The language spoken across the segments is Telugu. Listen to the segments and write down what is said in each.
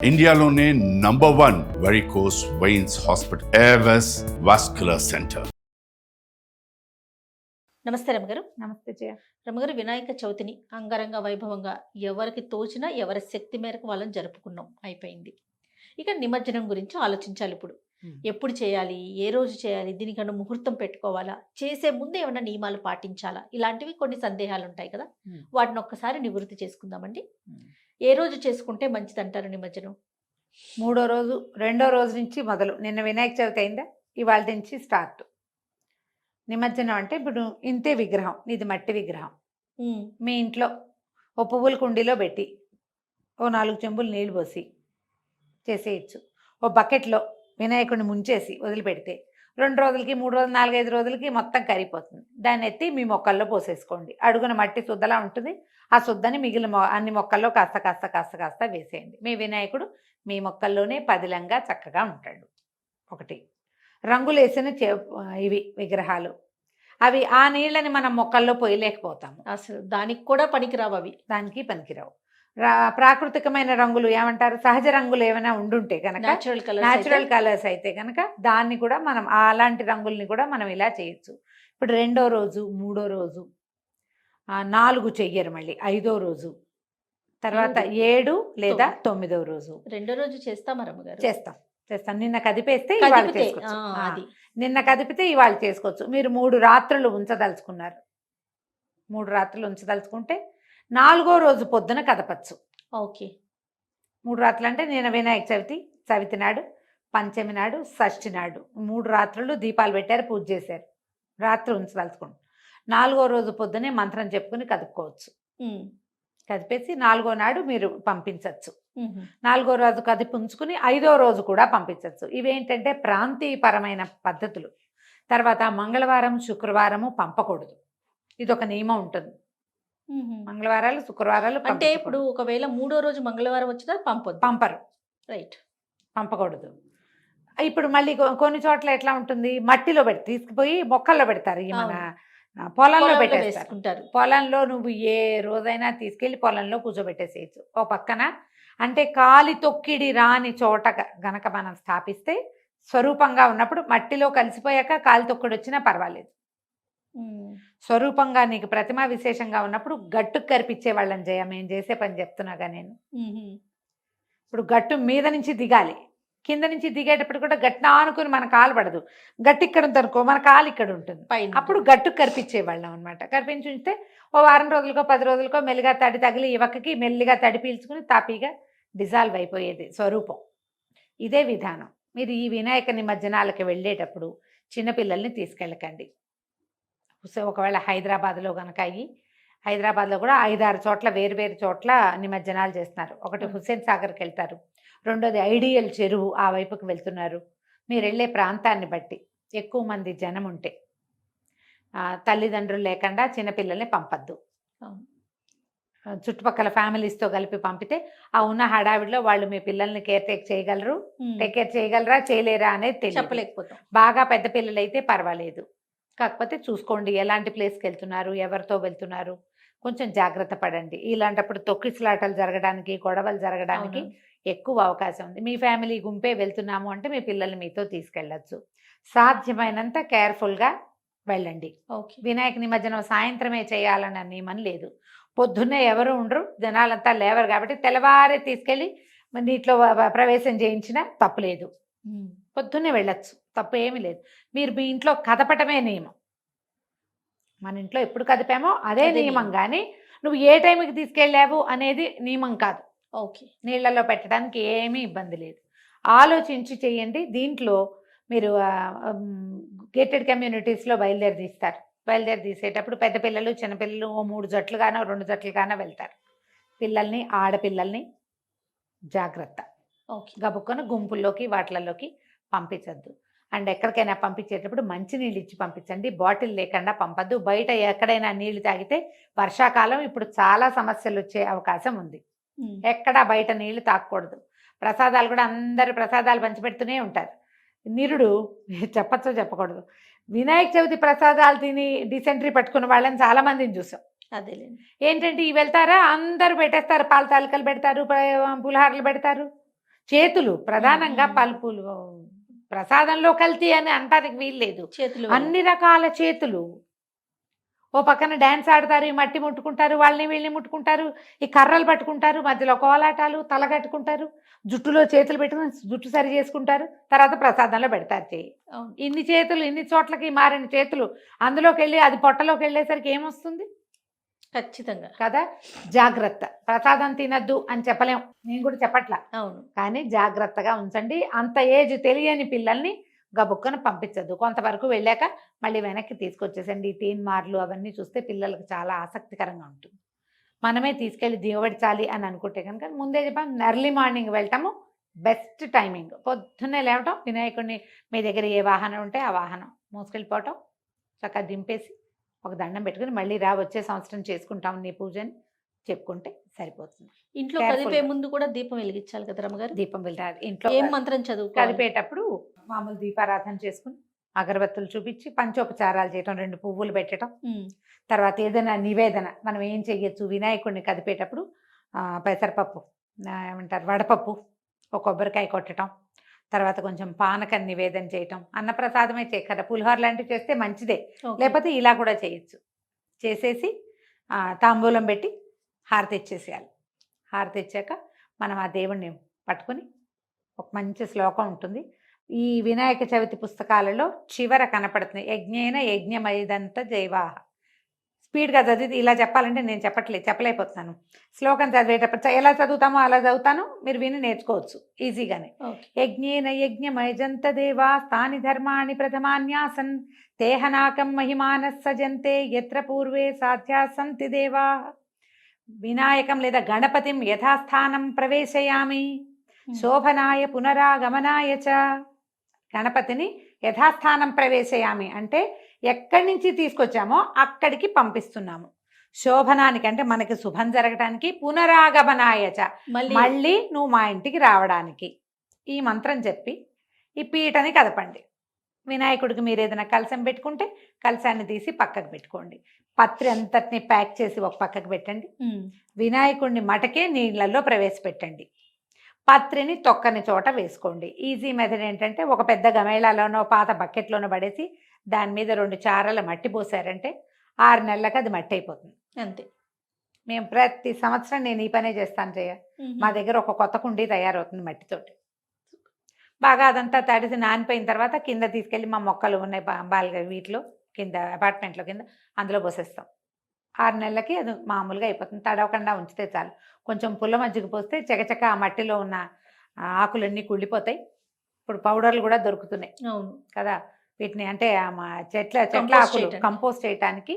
ఇండియాలోనే #1 varicose veins hospital Avis vascular centre. నమస్తే రమగారు. నమస్తే జయ. రమగారు, వినాయక చవితిని అంగరంగ వైభవంగా ఎవరికి తోచినా ఎవరి శక్తి మేరకు వాళ్ళని జరుపుకున్నాం, అయిపోయింది. ఇక నిమజ్జనం గురించి ఆలోచించాలి ఇప్పుడు. ఎప్పుడు చేయాలి, ఏ రోజు చేయాలి, దీనికన్నా ముహూర్తం పెట్టుకోవాలా, చేసే ముందు ఏమైనా నియమాలు పాటించాలా, ఇలాంటివి కొన్ని సందేహాలు ఉంటాయి కదా. వాటిని ఒక్కసారి నివృత్తి చేసుకుందామండి. ఏ రోజు చేసుకుంటే మంచిదంటారు నిమజ్జనం? రెండో రోజు నుంచి మొదలు. నిన్న వినాయక చవితి అయిందా, ఇవాళ నుంచి స్టార్ట్ నిమజ్జనం. అంటే ఇప్పుడు ఇంతే విగ్రహం, ఇది మట్టి విగ్రహం. మీ ఇంట్లో ఓ పువ్వుల కుండీలో పెట్టి ఓ 4 చెంబులు నీళ్ళు పోసి చేసేయచ్చు. ఓ బకెట్లో వినాయకుడిని ముంచేసి వదిలిపెడితే 2 రోజులకి, 3 రోజులు, 4-5 రోజులకి మొత్తం కరిగిపోతుంది. దాన్ని ఎత్తి మీ మొక్కల్లో పోసేసుకోండి. అడుగున మట్టి శుద్ధలా ఉంటుంది. ఆ శుద్ధని మిగిలిన అన్ని మొక్కల్లో కాస్త కాస్త కాస్త కాస్త వేసేయండి. మీ వినాయకుడు మీ మొక్కల్లోనే పదిలంగా చక్కగా ఉంటాడు. ఒకటి, రంగులు వేసిన ఇవి విగ్రహాలు, అవి ఆ నీళ్ళని మనం మొక్కల్లో పోయలేకపోతాము. అసలు దానికి కూడా పనికిరావు, అవి దానికి పనికిరావు. ప్రాకృతికమైన రంగులు ఏమంటారు, సహజ రంగులు ఏమైనా ఉండుంటే కనుక, న్యాచురల్ కలర్స్ అయితే కనుక దాన్ని కూడా మనం అలాంటి రంగుల్ని కూడా మనం ఇలా చేయొచ్చు. ఇప్పుడు 2వ రోజు, 3వ రోజు, 4 చెయ్యరు, మళ్ళీ 5వ రోజు, తర్వాత 7 లేదా 9వ రోజు. 2వ రోజు చేస్తామా రమ్మగారు? చేస్తాం. నిన్న కదిపేస్తే ఇవాళ చేసుకోవచ్చు. నిన్న కదిపితే ఇవాళ చేసుకోవచ్చు. మీరు 3 రాత్రులు ఉంచదలుచుకున్నారు, 3 రాత్రులు ఉంచదలుచుకుంటే 4వ రోజు పొద్దున కదపచ్చు. ఓకే. 3 రాత్రులు అంటే నేను వినాయక చవితి నాడు, పంచమి నాడు, షష్ఠి నాడు 3 రాత్రులు దీపాలు పెట్టారు, పూజ చేశారు, రాత్రి ఉంచదలుచుకోండి. 4వ రోజు పొద్దునే మంత్రం చెప్పుకుని కదుపుకోవచ్చు. కదిపేసి 4వ నాడు మీరు పంపించవచ్చు. 4వ రోజు కదిపి ఉంచుకుని 5వ రోజు కూడా పంపించవచ్చు. ఇవేంటంటే ప్రాంతీయపరమైన పద్ధతులు. తర్వాత మంగళవారం, శుక్రవారము పంపకూడదు, ఇది ఒక నియమం ఉంటుంది. మంగళవారాలు, శుక్రవారాలు అంటే ఇప్పుడు ఒకవేళ 3వ రోజు మంగళవారం వచ్చినా పంపరు. రైట్, పంపకూడదు. ఇప్పుడు మళ్ళీ కొన్ని చోట్ల ఎట్లా ఉంటుంది, మట్టిలో తీసుకుపోయి మొక్కల్లో పెడతారు, ఈ మన పొలంలో పెట్టేస్తారు. పొలంలో నువ్వు ఏ రోజైనా తీసుకెళ్లి పొలంలో కూర్చోబెట్టేసేయచ్చు. ఓ పక్కన అంటే కాలి తొక్కిడి రాని చోట గనక మనం స్థాపిస్తే, స్వరూపంగా ఉన్నప్పుడు మట్టిలో కలిసిపోయాక కాలి తొక్కిడి వచ్చినా పర్వాలేదు. స్వరూపంగా నీకు ప్రతిమ విశేషంగా ఉన్నప్పుడు గట్టుకు కరిపించే వాళ్ళని జయ, మేము చేసే పని చెప్తున్నాగా నేను. ఇప్పుడు గట్టు మీద నుంచి దిగాలి, కింద నుంచి దిగేటప్పుడు కూడా గట్టిన ఆనుకుని మన కాలు పడదు. గట్టి ఇక్కడ ఉందనుకో, మన కాలు ఇక్కడ ఉంటుంది. అప్పుడు గట్టుకు కరిపించే వాళ్ళం అనమాట. కరిపించి ఉంచితే ఓ వారం రోజులకో 10 రోజులకో మెల్లిగా తడి తగిలి యువకకి మెల్లిగా తడి పీల్చుకుని తాపీగా డిజాల్వ్ అయిపోయేది స్వరూపం. ఇదే విధానం. మీరు ఈ వినాయక నిమజ్జనాలకు వెళ్ళేటప్పుడు చిన్నపిల్లల్ని తీసుకెళ్ళకండి. ఒకవేళ హైదరాబాద్లో కనుక హైదరాబాద్లో కూడా 5-6 చోట్ల వేరు చోట్ల నిమజ్జనాలు చేస్తున్నారు. ఒకటి హుస్సేన్ సాగర్కి వెళ్తారు, రెండోది ఐడియల్ చెరువు ఆ వైపుకి వెళ్తున్నారు. మీరు వెళ్ళే ప్రాంతాన్ని బట్టి ఎక్కువ మంది జనం ఉంటే తల్లిదండ్రులు లేకుండా చిన్నపిల్లల్ని పంపద్దు. చుట్టుపక్కల ఫ్యామిలీస్తో కలిపి పంపితే ఆ ఉన్న హడావిడిలో వాళ్ళు మీ పిల్లల్ని టేక్ కేర్ చేయగలరా చేయలేరా అనేది చెప్పలేకపోతాం. బాగా పెద్ద పిల్లలు అయితే పర్వాలేదు, కాకపోతే చూసుకోండి ఎలాంటి ప్లేస్కి వెళ్తున్నారు, ఎవరితో వెళ్తున్నారు, కొంచెం జాగ్రత్త పడండి. ఇలాంటప్పుడు తొక్కిసలాటలు జరగడానికి, గొడవలు జరగడానికి ఎక్కువ అవకాశం ఉంది. మీ ఫ్యామిలీ గుంపే వెళ్తున్నాము అంటే మీ పిల్లల్ని మీతో తీసుకెళ్ళచ్చు. సాధ్యమైనంత కేర్ఫుల్గా వెళ్ళండి. వినాయక నిమజ్జనం సాయంత్రమే చేయాలన్న నియమం లేదు. పొద్దున్నే ఎవరు ఉండరు, జనాలంతా లేవరు కాబట్టి తెల్లవారే తీసుకెళ్ళి నీటిలో ప్రవేశం చేయించినా తప్పులేదు. పొద్దున్నే వెళ్ళచ్చు, తప్పు ఏమీ లేదు. మీరు మీ ఇంట్లో కదపటమే నియమం. మన ఇంట్లో ఎప్పుడు కదిపామో అదే నియమం, కానీ నువ్వు ఏ టైంకి తీసుకెళ్ళావు అనేది నియమం కాదు. ఓకే. నీళ్లలో పెట్టడానికి ఏమీ ఇబ్బంది లేదు, ఆలోచించి చేయండి. దీంట్లో మీరు గేటెడ్ కమ్యూనిటీస్లో బయలుదేరి తీసేటప్పుడు పెద్ద పిల్లలు, చిన్నపిల్లలు ఓ 3 జట్లుగానో 2 జట్లుగానో వెళ్తారు. పిల్లల్ని, ఆడపిల్లల్ని జాగ్రత్త. గబుక్కున గుంపుల్లోకి వాటిలలోకి పంపించద్దు. అండ్ ఎక్కడికైనా పంపించేటప్పుడు మంచినీళ్ళు ఇచ్చి పంపించండి, బాటిల్ లేకుండా పంపద్దు. బయట ఎక్కడైనా నీళ్లు తాగితే వర్షాకాలం ఇప్పుడు చాలా సమస్యలు వచ్చే అవకాశం ఉంది. ఎక్కడా బయట నీళ్లు తాగకూడదు. ప్రసాదాలు కూడా అందరు ప్రసాదాలు పంచిపెడుతూనే ఉంటారు. నిరుడు చెప్పచ్చో చెప్పకూడదు, వినాయక చవితి ప్రసాదాలు తిని డిసెంట్రీ పట్టుకున్న వాళ్ళని చాలా మందిని చూసాం. అదేలేండి. ఏంటంటే వెళ్తారా అందరూ పెట్టేస్తారు, పాల తాలికలు పెడతారు, పులిహారలు పెడతారు, చేతులు ప్రధానంగా పలుపులు, ప్రసాదంలో కల్తీ అని అంటానికి వీల్లేదు. చేతులు అన్ని రకాల చేతులు. ఓ పక్కన డ్యాన్స్ ఆడతారు, ఈ మట్టి ముట్టుకుంటారు, వాళ్ళని వీళ్ళని ముట్టుకుంటారు, ఈ కర్రలు పట్టుకుంటారు, మధ్యలో కోలాటాలు, తల కట్టుకుంటారు, జుట్టులో చేతులు పెట్టుకుని జుట్టు సరి చేసుకుంటారు, తర్వాత ప్రసాదంలో పెడతారు చేయి. అవును. ఇన్ని చేతులు ఇన్ని చోట్లకి మారిన చేతులు అందులోకి వెళ్ళి అది పొట్టలోకి వెళ్ళేసరికి ఏమొస్తుంది ఖచ్చితంగా. కదా. జాగ్రత్త. ప్రసాదం తినద్దు అని చెప్పలేం, నేను కూడా చెప్పట్లా, అవును. కానీ జాగ్రత్తగా ఉంచండి. అంత ఏజ్ తెలియని పిల్లల్ని గబుక్కన పంపించద్దు. కొంతవరకు వెళ్ళాక మళ్ళీ వెనక్కి తీసుకొచ్చేసండి. ఈ తీన్మార్లు అవన్నీ చూస్తే పిల్లలకు చాలా ఆసక్తికరంగా ఉంటుంది. మనమే తీసుకెళ్ళి దిగబెట్టాలి అని అనుకుంటే కనుక ముందే చెప్పాను, ఎర్లీ మార్నింగ్ వెళ్ళటము బెస్ట్ టైమింగ్. పొద్దున్నే లేవటం, వినాయకుడిని మీ దగ్గర ఏ వాహనం ఉంటే ఆ వాహనం మోసుకెళ్ళిపోవటం, చక్కగా దింపేసి ఒక దండం పెట్టుకుని మళ్ళీ రా వచ్చే సంవత్సరం చేసుకుంటాం నీ పూజని చెప్పుకుంటే సరిపోతుంది. ఇంట్లో Careful కదిపే గా. ముందు కూడా దీపం వెలిగించాలి కదా రమ్మగారు. దీపం వెళ్ళాలి ఇంట్లో. ఏం మంత్రం చదువుకోవాలి? కలిపేటప్పుడు మామూలు దీపారాధన చేసుకుని అగరబత్తులు చూపించి పంచోపచారాలు చేయటం, 2 పువ్వులు పెట్టడం, తర్వాత ఏదైనా నివేదన మనం ఏం చెయ్యొచ్చు వినాయకుడిని కదిపేటప్పుడు పెసరపప్పు, ఏమంటారు వడపప్పు, ఒక కొబ్బరికాయ కొట్టడం, తర్వాత కొంచెం పానకం నివేదన చేయటం, అన్నప్రసాదమే చేయకరా, పులిహోర లాంటివి చేస్తే మంచిదే, ఓకే. లేకపోతే ఇలా కూడా చేయొచ్చు. చేసేసి తాంబూలం పెట్టి హారతి ఇచ్చేసేయాలి. హారతి ఇచ్చాక మనం ఆ దేవుణ్ణి పట్టుకొని ఒక మంచి శ్లోకం ఉంటుంది. ఈ వినాయక చవితి పుస్తకాలలో చివర కనపడుతుంది, యజ్ఞేన యజ్ఞమైదంత జైవాహ. స్పీడ్గా చదివి ఇలా చెప్పాలంటే నేను చెప్పలేకపోతున్నాను. శ్లోకం చదివేటప్పుడు ఎలా చదువుతామో అలా చదువుతాను, మీరు విని నేర్చుకోవచ్చు ఈజీగానే. ఓకే. యజ్ఞేన యజ్ఞమైజంత దేవా స్థాని ధర్మాణి ప్రథమాన్యాసన్ తేహనాకం మహిమాన సజంతే యత్ర పూర్వే సాధ్యా సంతి దేవా. వినాయకం లేదా గణపతిం యథాస్థానం ప్రవేశయామి శోభనాయ పునరాగమనాయ చ. గణపతిని యథాస్థానం ప్రవేశయామి అంటే ఎక్కడి నుంచి తీసుకొచ్చామో అక్కడికి పంపిస్తున్నాము. శోభనానికి అంటే మనకి శుభం జరగటానికి, పునరాగమనాయ చ మళ్ళీ నువ్వు మా ఇంటికి రావడానికి. ఈ మంత్రం చెప్పి ఈ పీటని కదపండి. వినాయకుడికి మీరు ఏదైనా కలశం పెట్టుకుంటే కలశాన్ని తీసి పక్కకు పెట్టుకోండి. పత్రి అంతటిని ప్యాక్ చేసి ఒక పక్కకు పెట్టండి. వినాయకుడిని మటకే నీళ్ళల్లో ప్రవేశపెట్టండి. పత్రిని తొక్కని చోట వేసుకోండి. ఈజీ మెథడ్ ఏంటంటే ఒక పెద్ద గమేళాలోనో పాత బకెట్లోనో పడేసి దాని మీద 2 చారల మట్టి పోసారంటే 6 నెలలకు అది మట్టి అయిపోతుంది. అంతే. మేము ప్రతి సంవత్సరం నేను ఈ పనే చేస్తాను జయ. మా దగ్గర ఒక కొత్త కుండీ తయారవుతుంది మట్టితోటి. బాగా అదంతా తడిసి నానిపోయిన తర్వాత కింద తీసుకెళ్ళి మా మొక్కలు ఉన్నాయి బాల్గా వీటిలో కింద అపార్ట్మెంట్లో కింద అందులో పోసేస్తాం. 6 నెలలకి అది మామూలుగా అయిపోతుంది. తడవకుండా ఉంచితే చాలు. కొంచెం పుల్ల మజ్జిగ పోస్తే చకచక ఆ మట్టిలో ఉన్న ఆకులన్నీ కుళ్ళిపోతాయి. ఇప్పుడు పౌడర్లు కూడా దొరుకుతున్నాయి. అవును కదా. వీటిని అంటే చెట్ల ఆకులు కంపోస్ట్ చేయడానికి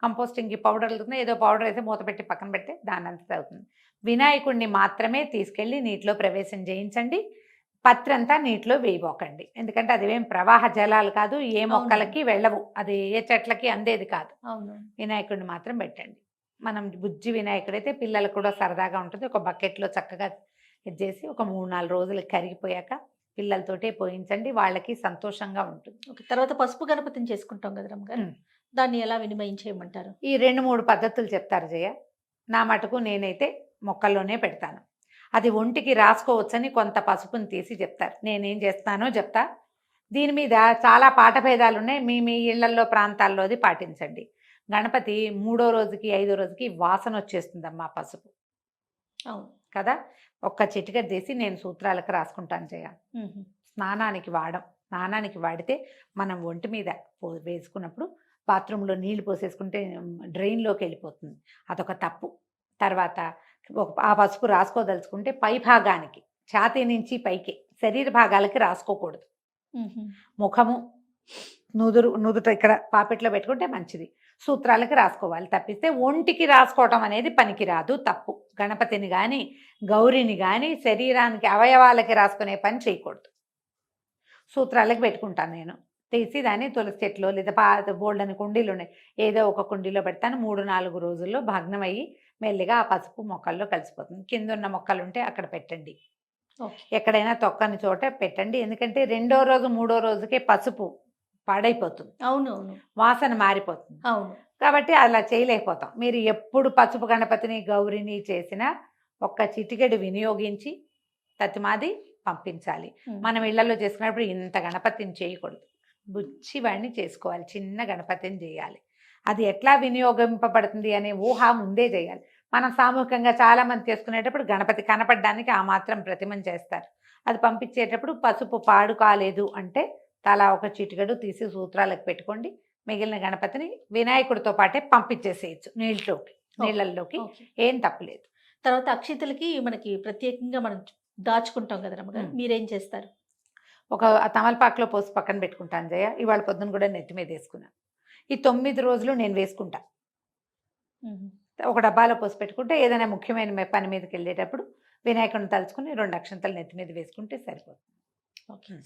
కంపోస్టింగ్కి పౌడర్లు దొరుకుతున్నాయి. ఏదో పౌడర్ అయితే మూత పెట్టి పక్కన పెడితే దాని అంతా అవుతుంది. వినాయకుడిని మాత్రమే తీసుకెళ్ళి నీటిలో ప్రవేశం చేయించండి. పత్రంతా నీటిలో వేయబోకండి. ఎందుకంటే అదివేం ప్రవాహ జలాలు కాదు, ఏ మొక్కలకి వెళ్ళవు, అది ఏ చెట్లకి అందేది కాదు. అవును. వినాయకుడిని మాత్రం పెట్టండి. మనం బుజ్జి వినాయకుడైతే పిల్లలకు కూడా సరదాగా ఉంటుంది. ఒక బకెట్లో చక్కగా ఇది చేసి ఒక 3-4 రోజులు కరిగిపోయాక పిల్లలతోటే పోయించండి, వాళ్ళకి సంతోషంగా ఉంటుంది. ఓకే. తర్వాత పసుపు గణపతిని చేసుకుంటాం కదా రమ్మగారు, దాన్ని ఎలా వినిమయం చేయమంటారు? ఈ 2-3 పద్ధతులు చెప్తారు జయ. నా మటుకు నేనైతే మొక్కల్లోనే పెడతాను. అది ఒంటికి రాసుకోవచ్చని కొంత పసుపుని తీసి చెప్తారు. నేనేం చేస్తానో చెప్తా. దీని మీద చాలా పాఠభేదాలు ఉన్నాయి. మీ ఇళ్లల్లో ప్రాంతాల్లో అది పాటించండి. గణపతి 3వ రోజుకి 5వ రోజుకి వాసన వచ్చేస్తుందమ్మా పసుపు. అవును కదా. ఒక్క చిటికెట్ తీసి నేను సూత్రాలకు రాసుకుంటాను జయ. స్నానానికి వాడితే మనం ఒంటి మీద వేసుకున్నప్పుడు బాత్రూంలో నీళ్లు పోసేసుకుంటే డ్రైన్లోకి వెళ్ళిపోతుంది, అదొక తప్పు. తర్వాత ఆ పసుపు రాసుకోదలుచుకుంటే పై భాగానికి, ఛాతీ నుంచి పైకి శరీర భాగాలకి రాసుకోకూడదు. ముఖము, నుదుట ఇక్కడ పాపెట్లో పెట్టుకుంటే మంచిది. సూత్రాలకి రాసుకోవాలి తప్పిస్తే ఒంటికి రాసుకోవటం అనేది పనికిరాదు, తప్పు. గణపతిని కానీ గౌరిని కానీ శరీరానికి అవయవాలకి రాసుకునే పని చేయకూడదు. సూత్రాలకి పెట్టుకుంటాను నేను. తీసి దాన్ని తులసి చెట్లు లేదా బోల్డని కుండీలు ఉన్నాయి, ఏదో ఒక కుండీలో పెడతాను. 3-4 రోజుల్లో భగ్నమయ్యి మెల్లిగా ఆ పసుపు మొక్కల్లో కలిసిపోతుంది. కింద ఉన్న మొక్కలు ఉంటే అక్కడ పెట్టండి, ఎక్కడైనా తొక్కని చోట పెట్టండి. ఎందుకంటే 2వ రోజు 3వ రోజుకే పసుపు పాడైపోతుంది. అవునవును, వాసన మారిపోతుంది. అవును. కాబట్టి అలా చేయలేకపోతాం. మీరు ఎప్పుడు పసుపు గణపతిని గౌరిని చేసినా ఒక్క చిటికెడు వినియోగించి తతిమాది పంపించాలి. మనం ఇళ్లలో చేసుకున్నప్పుడు ఇంత గణపతిని చేయకూడదు, బుచ్చి వాడిని చేసుకోవాలి, చిన్న గణపతిని చేయాలి. అది ఎట్లా వినియోగింపబడుతుంది అనే ఊహ ముందే చేయాలి. మనం సామూహికంగా చాలా మంది చేసుకునేటప్పుడు గణపతి కనపడడానికి ఆ మాత్రం ప్రతిమను చేస్తారు. అది పంపించేటప్పుడు పసుపు పాడు కాలేదు అంటే తలా ఒక చిటికెడు తీసి సూత్రాలకు పెట్టుకోండి. మిగిలిన గణపతిని వినాయకుడితో పాటే పంపించేసేయచ్చు నీళ్ళల్లోకి, ఏం తప్పులేదు. తర్వాత అక్షితలకి మనకి ప్రత్యేకంగా మనం దాచుకుంటాం కదా రమ్మగారు, మీరేం చేస్తారు? ఒక తమలపాకులో పోసి పక్కన పెట్టుకుంటాను జయ. ఇవాళ పొద్దున కూడా నెత్తి మీద వేసుకున్నాను. ఈ 9 రోజులు నేను వేసుకుంటా. ఒక డబ్బాలో పోసి పెట్టుకుంటే ఏదైనా ముఖ్యమైన పని మీదకి వెళ్ళేటప్పుడు వినాయకుడిని తలుచుకుని 2 అక్షంతలు నెత్తి మీద వేసుకుంటే సరిపోతుంది.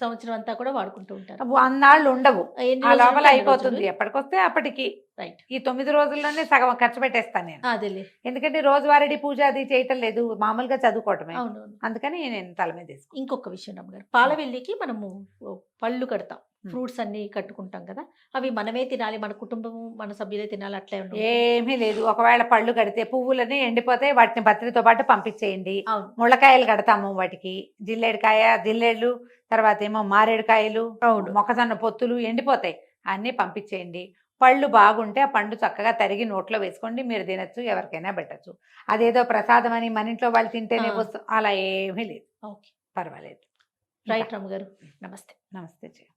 సంవత్సరం అంతా కూడా వాడుకుంటూ ఉంటారు. అన్నాళ్ళు ఉండవు, ఆ లోపల ఎన్ని అయిపోతుంది. రోజులు? ఎప్పటికొస్తే అప్పటికి. రైట్. ఈ 9 రోజుల్లోనే సగం ఖర్చు పెట్టేస్తాను నేను. అదేలే. ఎందుకంటే రోజువారీ పూజ అది చేయటం లేదు, మామూలుగా చదువుకోవటమే. అవునవును. అందుకని నేను తల మీద వేసుకుంటాను. ఇంకొక విషయం రమ్మగారు, పాలవెల్లికి మనము పళ్ళు కడతాం, ఫ్రూట్స్ అన్ని కట్టుకుంటాం కదా, అవి మనమే తినాలి, మన కుటుంబం మన సభ్యులే తినాలి, అట్లా ఏమీ లేదు. ఒకవేళ పళ్ళు కడితే పువ్వులని ఎండిపోతే వాటిని పత్రితో పాటు పంపించేయండి. అవును. ముళ్ళకాయలు కడతాము వాటికి, జిల్లేడు తర్వాత ఏమో మారేడుకాయలు, అవును. మొక్కజొన్న పొత్తులు ఎండిపోతాయి, అన్నీ పంపించేయండి. పళ్ళు బాగుంటే ఆ పండు చక్కగా తరిగి నోట్లో వేసుకోండి, మీరు తినచ్చు, ఎవరికైనా పెట్టచ్చు. అదేదో ప్రసాదం అని మన ఇంట్లో వాళ్ళు తింటేనే వస్తుంది, అలా ఏమీ లేదు. ఓకే, పర్వాలేదు. రైట్ రమ్మగారు, నమస్తే. నమస్తే జయ.